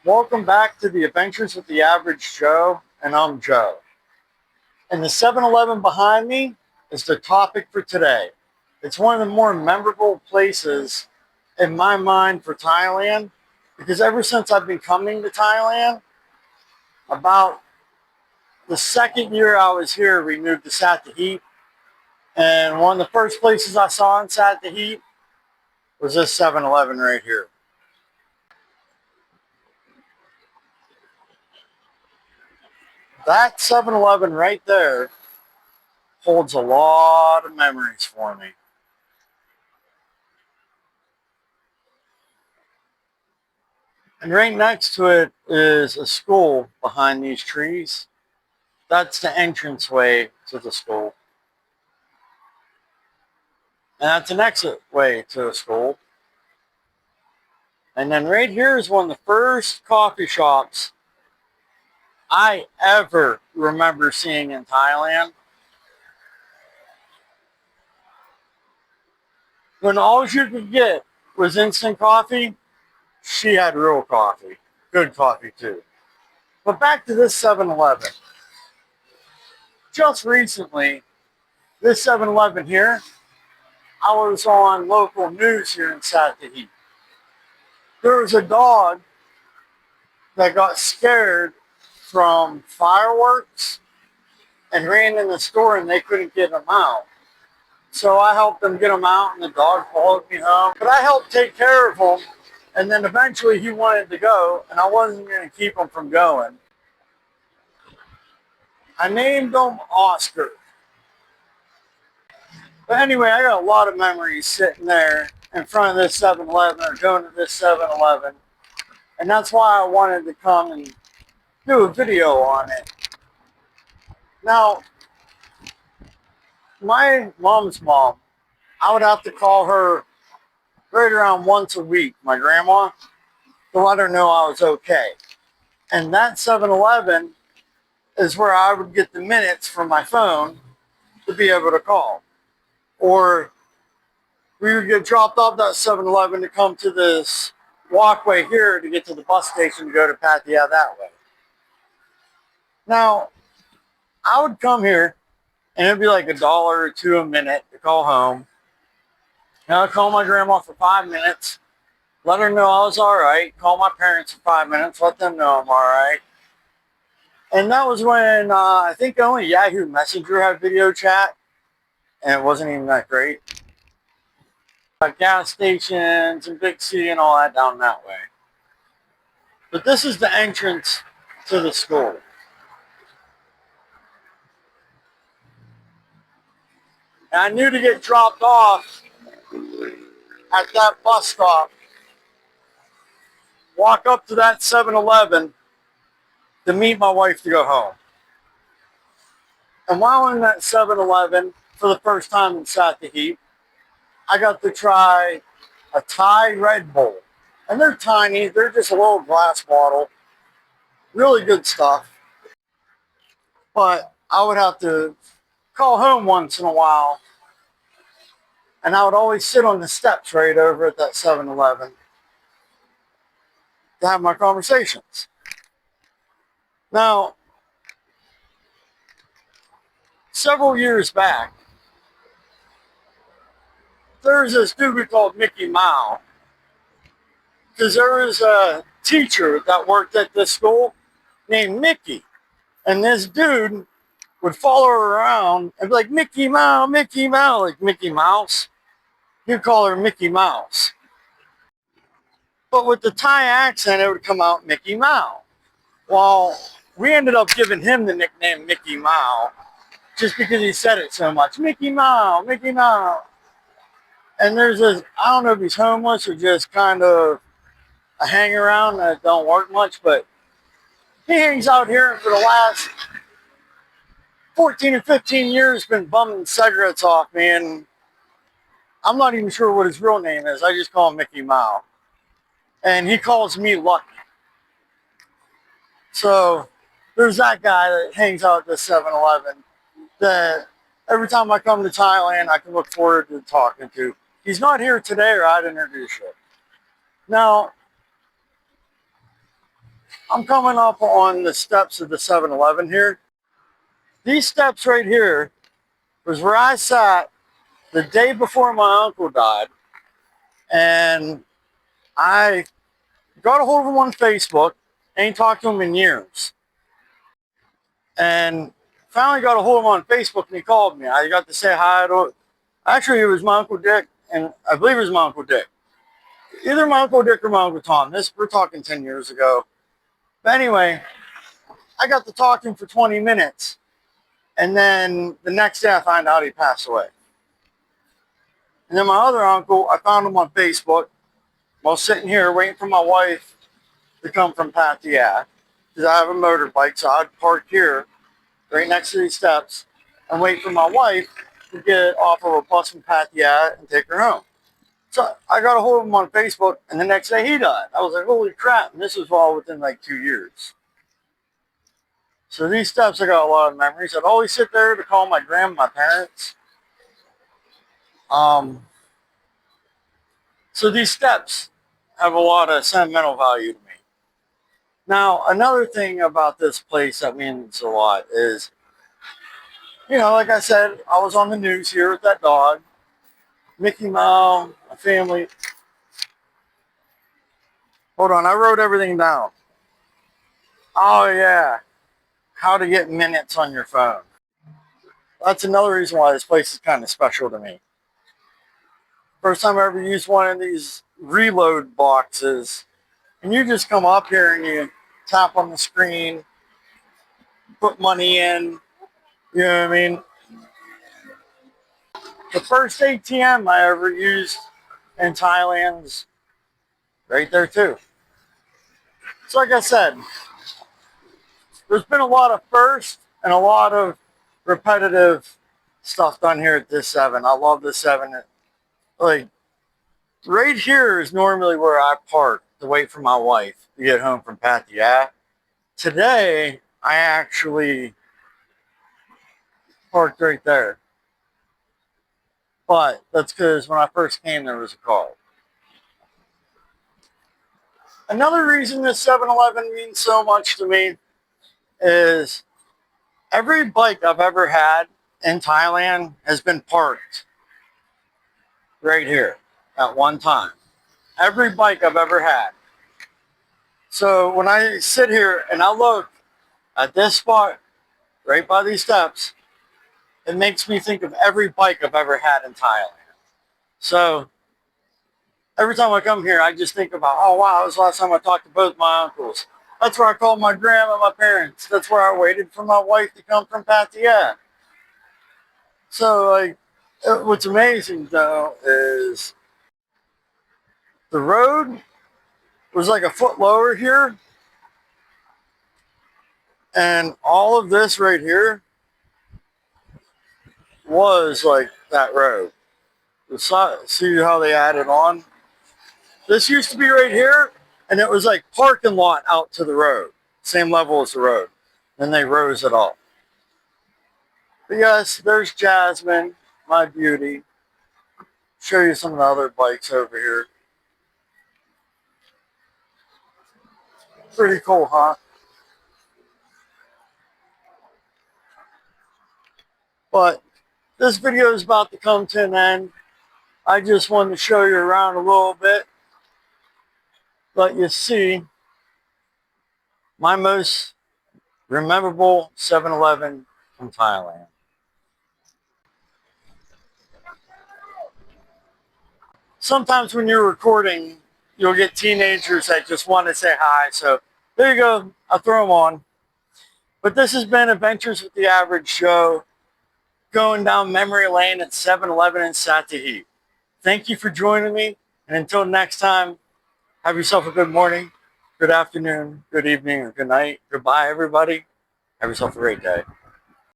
Welcome back to the Adventures with the Average Joe, and I'm Joe. And the 7-Eleven behind me is the topic for today. It's one of the more memorable places in my mind for Thailand because ever since I've been coming to Thailand, about the second year I was here, we moved to Sattahip. And one of the first places I saw in Sattahip was this 7-Eleven right here. That 7-Eleven right there holds a lot of memories for me. And right next to it is a school behind these trees. That's the entranceway to the school. And that's an exit way to the school. And then right here is one of the first coffee shops I ever remember seeing in Thailand. When all you could get was instant coffee, she had real coffee. Good coffee too. But back to this 7-Eleven. Just recently, this 7-Eleven here, I was on local news here in Sattahip. There was a dog that got scared from fireworks and ran in the store and they couldn't get him out. So I helped them get him out and the dog followed me home. But I helped take care of him and then eventually he wanted to go and I wasn't going to keep him from going. I named him Oscar. But anyway, I got a lot of memories sitting there in front of this 7-Eleven or going to this 7-Eleven. And that's why I wanted to come and do a video on it. Now, my mom's mom, I would have to call her right around once a week, my grandma, to let her know I was okay. And that 7-Eleven is where I would get the minutes from my phone to be able to call. Or we would get dropped off that 7-Eleven to come to this walkway here to get to the bus station to go to Pattaya that way. Now, I would come here and it'd be like $1 or $2 a minute to call home. And I'd call my grandma for 5 minutes, let her know I was all right, call my parents for 5 minutes, let them know I'm all right. And that was when I think only Yahoo Messenger had video chat, and it wasn't even that great. Gas stations and Big C and all that down that way. But this is the entrance to the school. And I knew to get dropped off at that bus stop, walk up to that 7-Eleven to meet my wife to go home. And while in that 7-Eleven for the first time in Sattahip, I got to try a Thai Red Bull. And they're tiny, they're just a little glass bottle. Really good stuff. But I would have to call home once in a while. And I would always sit on the steps right over at that 7-Eleven to have my conversations. Now, several years back, there was this dude we called Mickey Mouse. Because there was a teacher that worked at this school named Mickey. And this dude would follow her around and be like, Mickey Mouse, like Mickey Mouse. He'd call her Mickey Mouse. But with the Thai accent, it would come out Mickey Mouse. Well, we ended up giving him the nickname Mickey Mouse just because he said it so much. Mickey Mouse, Mickey Mouse. And there's this, I don't know if he's homeless or just kind of a hang around that don't work much, but he hangs out here for the last 14 or 15 years been bumming cigarettes off me, and I'm not even sure what his real name is. I just call him Mickey Mouse. And he calls me Lucky. So there's that guy that hangs out at the 7-Eleven that every time I come to Thailand, I can look forward to talking to. He's not here today or I'd introduce you. Now, I'm coming up on the steps of the 7-Eleven here. These steps right here was where I sat the day before my uncle died, and I got a hold of him on Facebook. Ain't talked to him in years. And finally got a hold of him on Facebook, and he called me. I got to say hi to him. Actually, it was my Uncle Dick, and I believe it was my Uncle Dick. Either my Uncle Dick or my Uncle Tom. We're talking 10 years ago. But anyway, I got to talk to him for 20 minutes. And then the next day I find out he passed away. And then my other uncle, I found him on Facebook while sitting here waiting for my wife to come from Pattaya. Because I have a motorbike, so I'd park here right next to these steps and wait for my wife to get off of a bus from Pattaya and take her home. So I got a hold of him on Facebook, and the next day he died. I was like, holy crap, and this was all within like 2 years. So these steps, I got a lot of memories. I'd always sit there to call my grandma, my parents. So these steps have a lot of sentimental value to me. Now, another thing about this place that means a lot is, you know, like I said, I was on the news here with that dog, Mickey Mouse, my family. Hold on, I wrote everything down. Oh yeah, how to get minutes on your phone. That's another reason why this place is kind of special to me. First time I ever used one of these reload boxes, and you just come up here and you tap on the screen, put money in, you know what I mean? The first ATM I ever used in Thailand's right there too. So like I said, there's been a lot of firsts and a lot of repetitive stuff done here at this 7. I love this 7. Like, right here is normally where I park to wait for my wife to get home from Pattaya. Today, I actually parked right there. But that's because when I first came, there was a car. Another reason this 7-Eleven means so much to me is every bike I've ever had in Thailand has been parked right here at one time. Every bike I've ever had. So when I sit here and I look at this spot right by these steps, it makes me think of every bike I've ever had in Thailand. So every time I come here, I just think about, oh wow, this was the last time I talked to both my uncles. That's where I called my grandma and my parents. That's where I waited for my wife to come from Pattaya. So like, what's amazing though is the road was like a foot lower here. And all of this right here was like that road. See how they added on? This used to be right here, and it was like parking lot out to the road. Same level as the road. Then they rose it all. But yes, there's Jasmine, my beauty. Show you some of the other bikes over here. Pretty cool, huh? But this video is about to come to an end. I just wanted to show you around a little bit. Let you see my most memorable 7-Eleven from Thailand. Sometimes when you're recording, you'll get teenagers that just want to say hi. So there you go. I'll throw them on. But this has been Adventures with the Average Joe, going down memory lane at 7-Eleven in Sattahip. Thank you for joining me. And until next time, have yourself a good morning, good afternoon, good evening, or good night. Goodbye, everybody. Have yourself a great day.